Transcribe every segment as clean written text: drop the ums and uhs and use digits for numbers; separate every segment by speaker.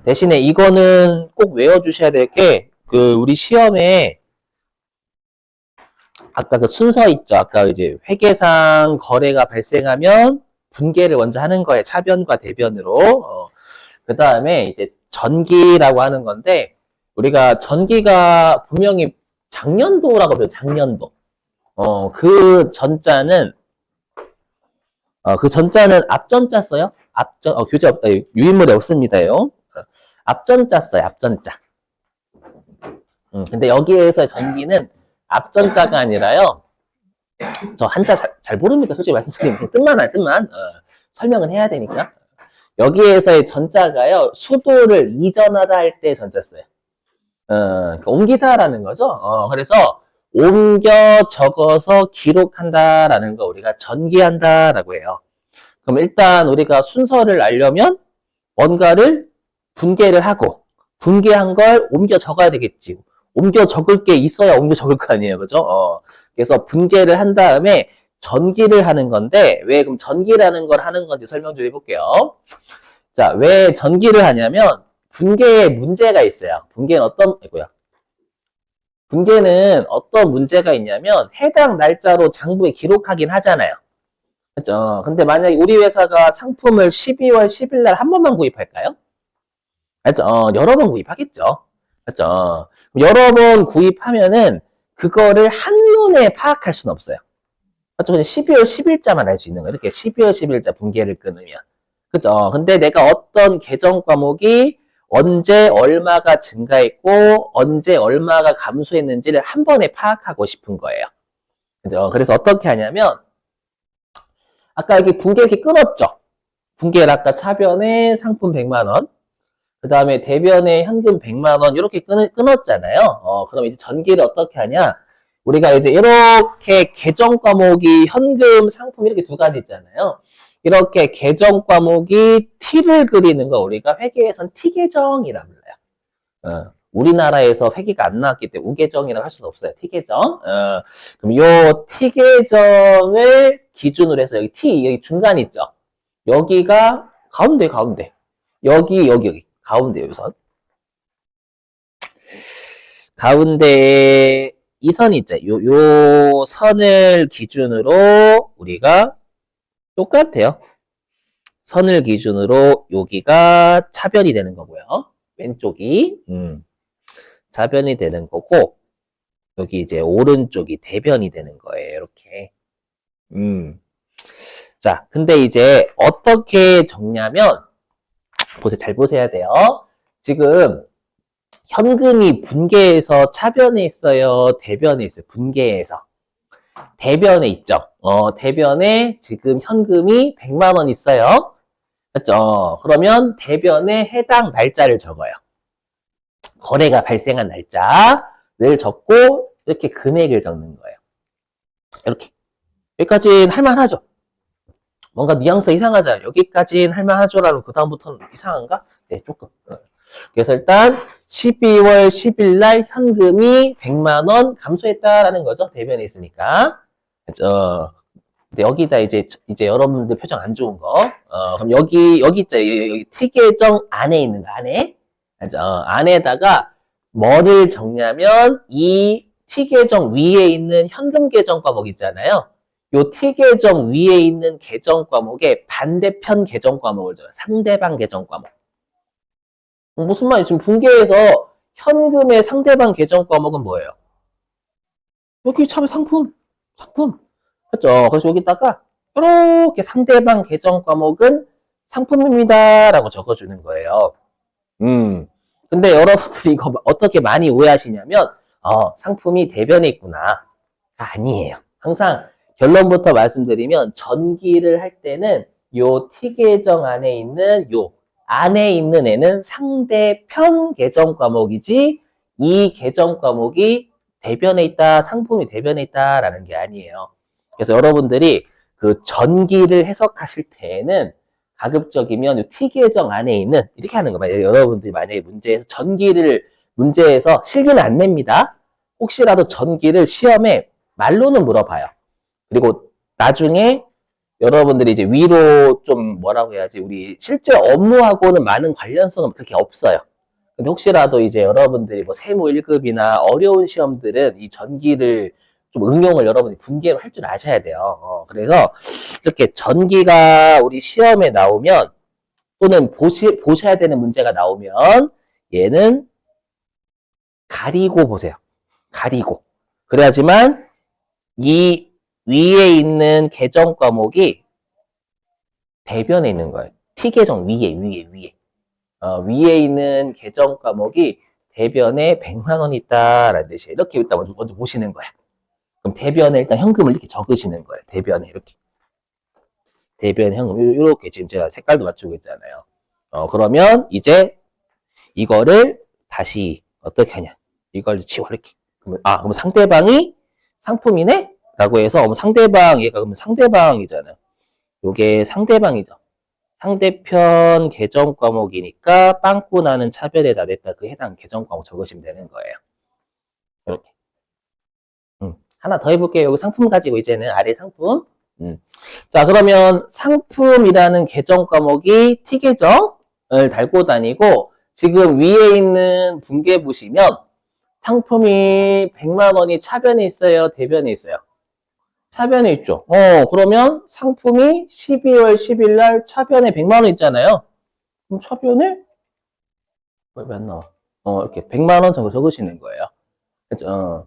Speaker 1: 대신에 이거는 꼭 외워주셔야 될 게, 우리 시험에, 아까 그 순서 있죠? 아까 이제 회계상 거래가 발생하면 분계를 먼저 하는 거예요. 차변과 대변으로. 그 다음에 이제 전기라고 하는 건데, 우리가 전기가 분명히 작년도라고 해요. 작년도. 그 전자는 앞전자 써요? 교재 없다. 유인물에 없습니다요. 앞전자 써요. 앞전자. 근데 여기에서 전기는 앞전자가 아니라요. 저 한자 잘 모릅니다. 솔직히 말씀드리면 뜻만 설명은 해야 되니까. 여기에서의 전자가요. 수도를 이전하다 할 때 전자 써요. 옮기다라는 거죠. 그래서 옮겨 적어서 기록한다라는 거 우리가 전기한다라고 해요. 그럼 일단 우리가 순서를 알려면 뭔가를 분계를 하고 분계한 걸 옮겨 적어야 되겠지. 옮겨 적을 게 있어야 옮겨 적을 거 아니에요. 그죠? 그래서 분계를 한 다음에 전기를 하는 건데 왜 그럼 전기라는 걸 하는 건지 설명 좀 해볼게요. 자, 왜 전기를 하냐면 분계에 문제가 있어요. 분계는 어떤 문제가 있냐면 해당 날짜로 장부에 기록하긴 하잖아요. 그죠? 근데 만약에 우리 회사가 상품을 12월 10일 날 한 번만 구입할까요? 그죠? 여러 번 구입하겠죠. 그죠? 여러 번 구입하면은 그거를 한눈에 파악할 수는 없어요. 그죠? 그냥 12월 10일자만 알 수 있는 거예요. 이렇게 12월 10일자 분계를 끊으면. 그죠? 근데 내가 어떤 계정 과목이 언제 얼마가 증가했고 언제 얼마가 감소했는지를 한 번에 파악하고 싶은 거예요. 그죠? 그래서 어떻게 하냐면 아까 여기 분계 이렇게 끊었죠? 분계를 아까 차변에 상품 100만 원, 그 다음에 대변에 현금 100만 원 이렇게 끊었잖아요. 그럼 이제 전기를 어떻게 하냐? 우리가 이제 이렇게 계정 과목이 현금, 상품 이렇게 두 가지 있잖아요. 이렇게 계정 과목이 T를 그리는 거 우리가 회계에선 T계정이라 불러요. 우리나라에서 회계가 안 나왔기 때문에 우계정이라고 할 수는 없어요. T계정. 그럼 요 T계정을 기준으로 해서 여기 중간 있죠? 여기가 가운데. 여기. 가운데 여기선. 가운데 이 선이 있죠. 요 선을 기준으로 우리가 똑같아요. 선을 기준으로 여기가 차변이 되는 거고요. 왼쪽이 차변이 되는 거고 여기 이제 오른쪽이 대변이 되는 거예요. 이렇게. 자, 근데 이제 어떻게 적냐면 잘 보셔야 돼요. 지금 현금이 분계에서 차변에 있어요? 대변에 있어요? 분계에서. 대변에 있죠. 대변에 지금 현금이 100만 원 있어요. 맞죠? 그러면 대변에 해당 날짜를 적어요. 거래가 발생한 날짜를 적고 이렇게 금액을 적는 거예요. 이렇게. 여기까지는 할만하죠? 뭔가 뉘앙스 이상하잖아요. 여기까지는 할만하죠라고 그 다음부터는 이상한가? 네, 조금. 그래서 일단 12월 10일 날 현금이 100만 원 감소했다라는 거죠. 대변에 있으니까. 그죠? 근데 여기다 이제 여러분들 표정 안 좋은 거. 그럼 여기 있죠. 여기 T계정 안에 있는 거, 안에. 그죠? 안에다가 뭐를 적냐면 이 T계정 위에 있는 현금 계정 과목 있잖아요. 요 T계정 위에 있는 계정 과목의 반대편 계정 과목을 줘요. 상대방 계정 과목. 무슨 말이에요? 지금 분계에서 현금의 상대방 계정 과목은 뭐예요? 여기 참 상품. 그렇죠? 그래서 여기다가 이렇게 상대방 계정 과목은 상품입니다. 라고 적어주는 거예요. 근데 여러분들이 이거 어떻게 많이 오해하시냐면, 상품이 대변에 있구나. 아니에요. 항상 결론부터 말씀드리면, 전기를 할 때는 요 T계정 안에 있는 안에 있는 애는 상대편 계정 과목이지, 이 계정 과목이 대변에 있다, 상품이 대변에 있다라는 게 아니에요. 그래서 여러분들이 그 전기를 해석하실 때에는 가급적이면 T계정 안에 있는 이렇게 하는 거예요. 여러분들이 만약에 문제에서 실기는 안 냅니다. 혹시라도 전기를 시험에 말로는 물어봐요. 그리고 나중에 여러분들이 이제 위로 좀 뭐라고 해야지, 우리 실제 업무하고는 많은 관련성은 그렇게 없어요. 근데 혹시라도 이제 여러분들이 뭐 세무 1급이나 어려운 시험들은 이 전기를 좀 응용을 여러분이 분계로 할 줄 아셔야 돼요. 그래서 이렇게 전기가 우리 시험에 나오면, 또는 보셔야 되는 문제가 나오면 얘는 가리고 보세요. 가리고. 그래야지만 이 위에 있는 계정 과목이 대변에 있는 거예요. T 계정 위에. 위에 있는 계정 과목이 대변에 100만 원 있다라는 뜻이에요. 이렇게 일단 먼저 보시는 거야. 그럼 대변에 일단 현금을 이렇게 적으시는 거예요. 대변에 이렇게. 대변에 현금 이렇게 지금 제가 색깔도 맞추고 있잖아요. 그러면 이제 이거를 다시 어떻게 하냐? 이걸 지워 이렇게. 그럼 상대방이 상품이네? 라고 해서 상대방 얘가 그러면 상대방이잖아요. 요게 상대방이죠. 상대편 계정 과목이니까 빵꾸 나는 차별에다 냈다 그 해당 계정 과목 적으시면 되는 거예요. 이렇게. 하나 더 해볼게요. 여기 상품 가지고 이제는 아래 상품. 자, 그러면 상품이라는 계정 과목이 T 계정을 달고 다니고, 지금 위에 있는 분계 보시면 상품이 100만 원이 차변에 있어요, 대변에 있어요? 차변에 있죠. 그러면 상품이 12월 10일 날 차변에 100만 원 있잖아요. 그럼 차변에 몇 나와? 이렇게 100만 원 정도 적으시는 거예요. 그죠?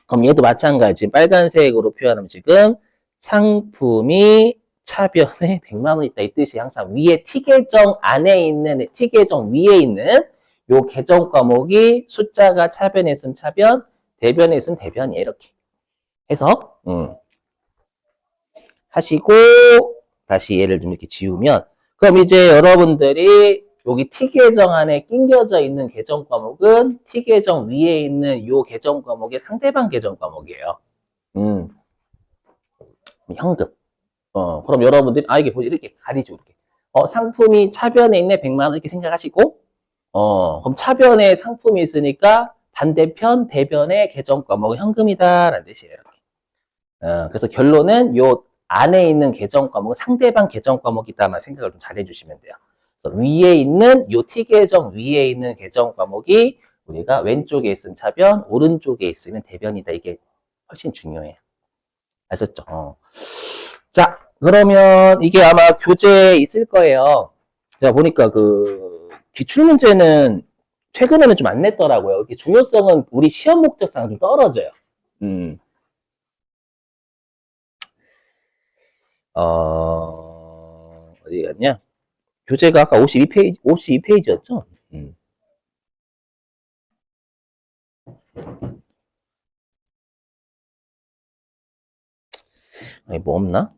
Speaker 1: 그럼 얘도 마찬가지. 빨간색으로 표현하면 지금 상품이 차변에 100만 원 있다 이 뜻이 항상 위에 T 계정 안에 있는 T 계정 위에 있는 요 계정 과목이 숫자가 차변에 있으면 차변, 대변에 있으면 대변이에요. 이렇게 해서 하시고 다시 얘를 좀 이렇게 지우면, 그럼 이제 여러분들이 여기 T 계정 안에 끼겨져 있는 계정 과목은 T 계정 위에 있는 요 계정 과목의 상대방 계정 과목이에요. 음, 현금. 그럼 여러분들이 이게 뭐지? 이렇게 가리죠. 이렇게. 상품이 차변에 있네 100만 원 이렇게 생각하시고, 그럼 차변에 상품이 있으니까 반대편 대변에 계정 과목은 현금이다라는 뜻이에요. 이렇게. 그래서 결론은 요 안에 있는 계정 과목은 상대방 계정 과목이다만 생각을 좀 잘 해주시면 돼요. 그래서 위에 있는 요 T 계정 위에 있는 계정 과목이 우리가 왼쪽에 있으면 차변, 오른쪽에 있으면 대변이다. 이게 훨씬 중요해요. 아셨죠? 자, 그러면 이게 아마 교재에 있을 거예요. 제가 보니까 그 기출문제는 최근에는 좀 안 냈더라고요. 이렇게 중요성은 우리 시험 목적상 좀 떨어져요. 음. 어디 갔냐? 교재가 아까 52페이지였죠? 아니, 뭐 없나?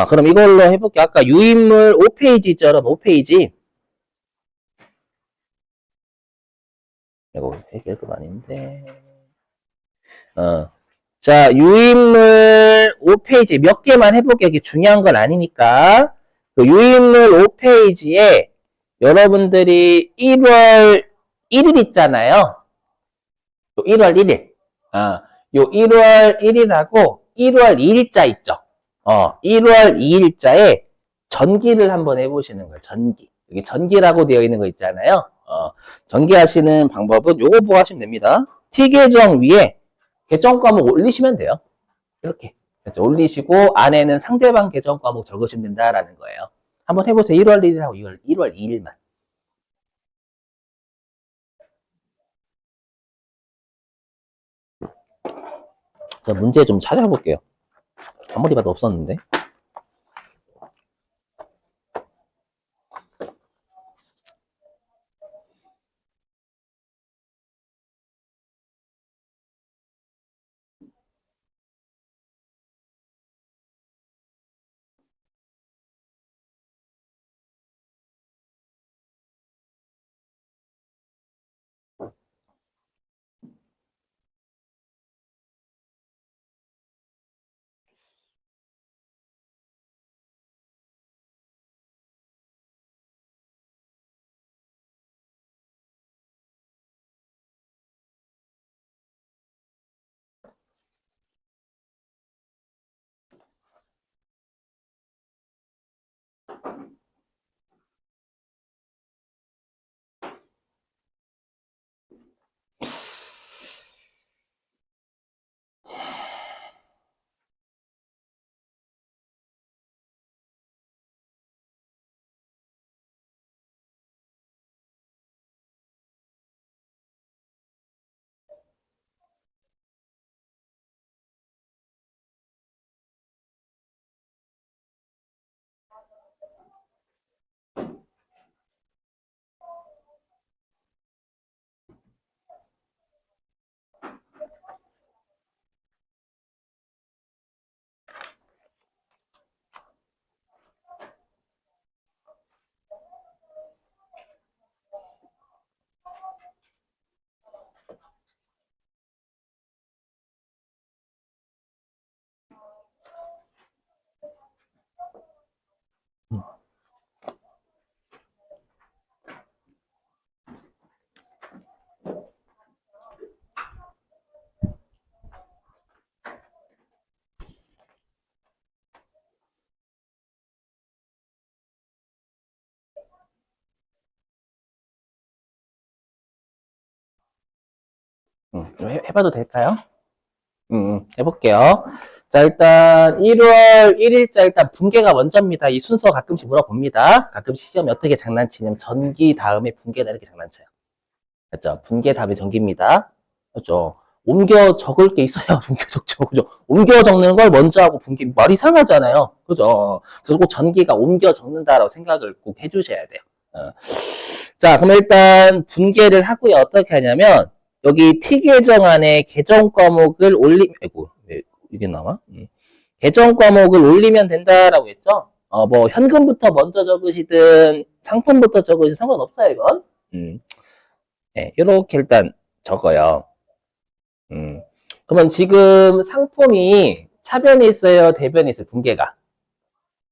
Speaker 1: 그럼 이걸로 해볼게. 아까 유인물 5페이지 있잖아, 5페이지. 이거 해결 거 아닌데. 자, 유인물 5페이지 몇 개만 해볼게. 이게 중요한 건 아니니까. 그 유인물 5페이지에 여러분들이 1월 1일 있잖아요. 1월 1일. 요 1월 1일하고 1월 2일자 있죠. 1월 2일자에 전기를 한번 해보시는 거예요. 전기. 여기 전기라고 되어 있는 거 있잖아요. 전기하시는 방법은 요거 보고 하시면 됩니다. T 계정 위에 계정 과목 올리시면 돼요. 이렇게. 그렇죠? 올리시고 안에는 상대방 계정 과목 적으시면 된다라는 거예요. 한번 해보세요. 1월 1일하고 1월 2일만. 문제 좀 찾아볼게요. 아무리 봐도 없었는데. 좀 해봐도 될까요? 해볼게요. 자, 일단 1월 1일자 일단 분계가 먼저입니다. 이 순서 가끔씩 물어봅니다. 가끔씩 시험에 어떻게 장난치냐면 전기 다음에 분계다 이렇게 장난쳐요. 그렇죠? 분계 다음에 전기입니다. 그렇죠? 옮겨 적을 게 있어야 옮겨 적죠. 그죠? 옮겨 적는 걸 먼저 하고 분계 말 이상하잖아요. 그죠? 그래서 꼭 전기가 옮겨 적는다라고 생각을 꼭 해주셔야 돼요. 자, 그럼 일단 분계를 하고요. 어떻게 하냐면 여기 T 계정 안에 계정 과목을 아이고, 왜 이게 나와? 계정 과목을 올리면 된다라고 했죠? 뭐, 현금부터 먼저 적으시든, 상품부터 적으시든 상관없어요, 이건. 네, 이렇게 일단 적어요. 그러면 지금 상품이 차변에 있어요, 대변에 있어요, 분계가?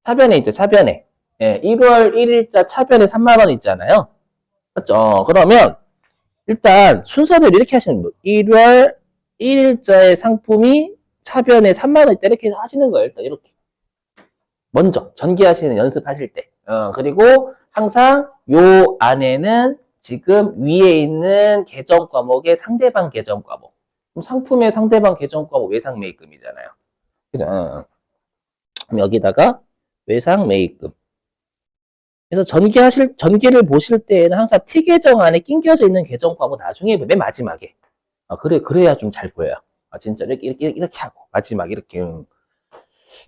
Speaker 1: 차변에 있죠, 차변에. 예, 1월 1일자 차변에 3만원 있잖아요. 맞죠? 그러면, 일단 순서대로 이렇게 하시는 거예요. 1월 1일자의 상품이 차변에 3만원 있다, 이렇게 하시는 거예요, 일단 이렇게. 먼저, 전개하시는 연습하실 때. 그리고 항상 요 안에는 지금 위에 있는 계정 과목의 상대방 계정 과목. 그럼 상품의 상대방 계정 과목 외상 매입금이잖아요. 그죠? 그럼 여기다가 외상 매입금. 그래서 전개를 보실 때에는 항상 T 계정 안에 낑겨져 있는 계정 과목 나중에 맨 마지막에. 그래야 좀 잘 보여요. 진짜 이렇게 하고 마지막 이렇게.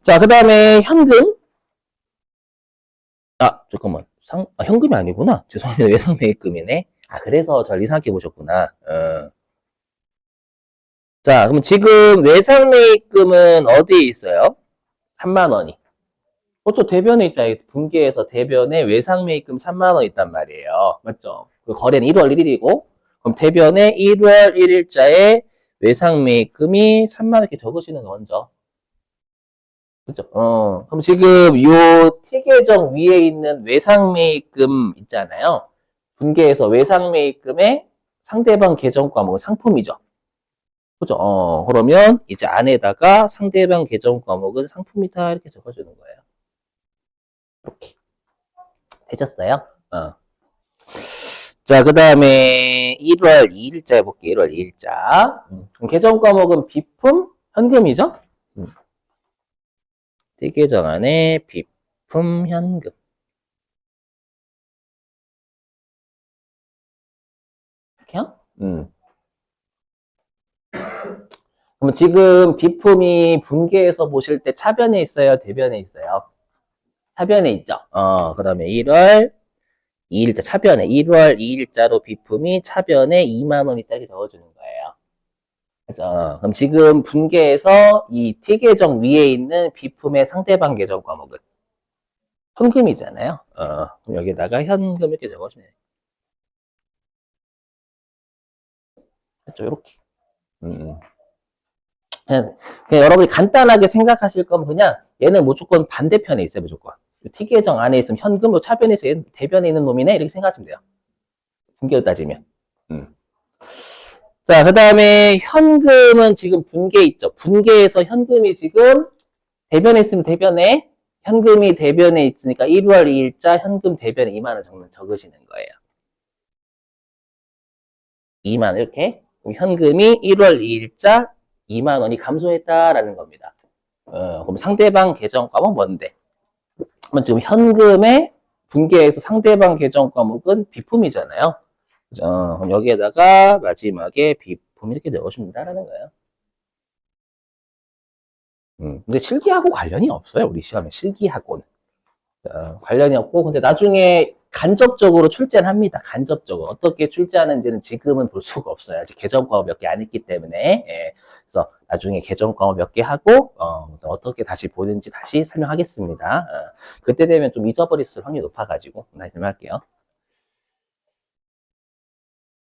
Speaker 1: 자, 그 다음에 현금. 잠깐만. 현금이 아니구나. 죄송합니다. 외상 매입금이네. 그래서 저를 이상하게 보셨구나. 자, 그럼 지금 외상 매입금은 어디에 있어요? 3만 원이. 또 대변에 있잖아요. 분계에서 대변에 외상 매입금 3만 원 있단 말이에요. 맞죠? 그 거래는 1월 1일이고, 그럼 대변에 1월 1일자에 외상 매입금이 3만 원 이렇게 적으시는 거 먼저. 그죠? 그럼 지금 요 T 계정 위에 있는 외상 매입금 있잖아요. 분계에서 외상 매입금의 상대방 계정 과목은 상품이죠. 그죠? 그러면 이제 안에다가 상대방 계정 과목은 상품이다 이렇게 적어주는 거예요. 이렇게 되셨어요? 자, 그 다음에 1월 2일자 해볼게요. 1월 2일자. 계정 과목은 비품, 현금이죠? T 계정 안에 비품, 현금. 이렇게요? 그럼 지금 비품이 분계해서 보실 때 차변에 있어요? 대변에 있어요? 차변에 있죠? 그러면 1월 2일자 차변에 1월 2일자로 비품이 차변에 2만 원 있다 이렇게 적어주는 거예요. 그죠? 그럼 지금 분계해서 이 T 계정 위에 있는 비품의 상대방 계정 과목은 현금이잖아요. 그럼 여기다가 현금 이렇게 적어주면 돼요. 그렇죠? 이렇게. 그냥 여러분이 간단하게 생각하실 거면 그냥 얘는 무조건 반대편에 있어요, 무조건. T 계정 안에 있으면 현금으로 차변에서 대변에 있는 놈이네 이렇게 생각하시면 돼요. 분계로 따지면. 자, 그 다음에 현금은 지금 분계 있죠. 분계에서 현금이 지금 대변에 있으면 대변에 현금이 대변에 있으니까 1월 2일자 현금 대변에 2만 원 적으시는 거예요. 2만 원 이렇게. 현금이 1월 2일자 2만 원이 감소했다라는 겁니다. 그럼 상대방 계정 과목 뭔데? 그러면 지금 현금의 분계에서 상대방 계정 과목은 비품이잖아요. 그죠? 그럼 여기에다가 마지막에 비품 이렇게 넣어주면 된다는 거예요. 근데 실기하고 관련이 없어요. 우리 시험에 실기하고는. 관련이 없고, 근데 나중에 간접적으로 출제는 합니다. 간접적으로. 어떻게 출제하는지는 지금은 볼 수가 없어요. 아직 개정과목 몇 개 안 했기 때문에. 예. 그래서 나중에 개정과목 몇 개 하고, 어떻게 다시 보는지 다시 설명하겠습니다. 그때 되면 좀 잊어버릴 확률이 높아가지고, 다시 좀 할게요.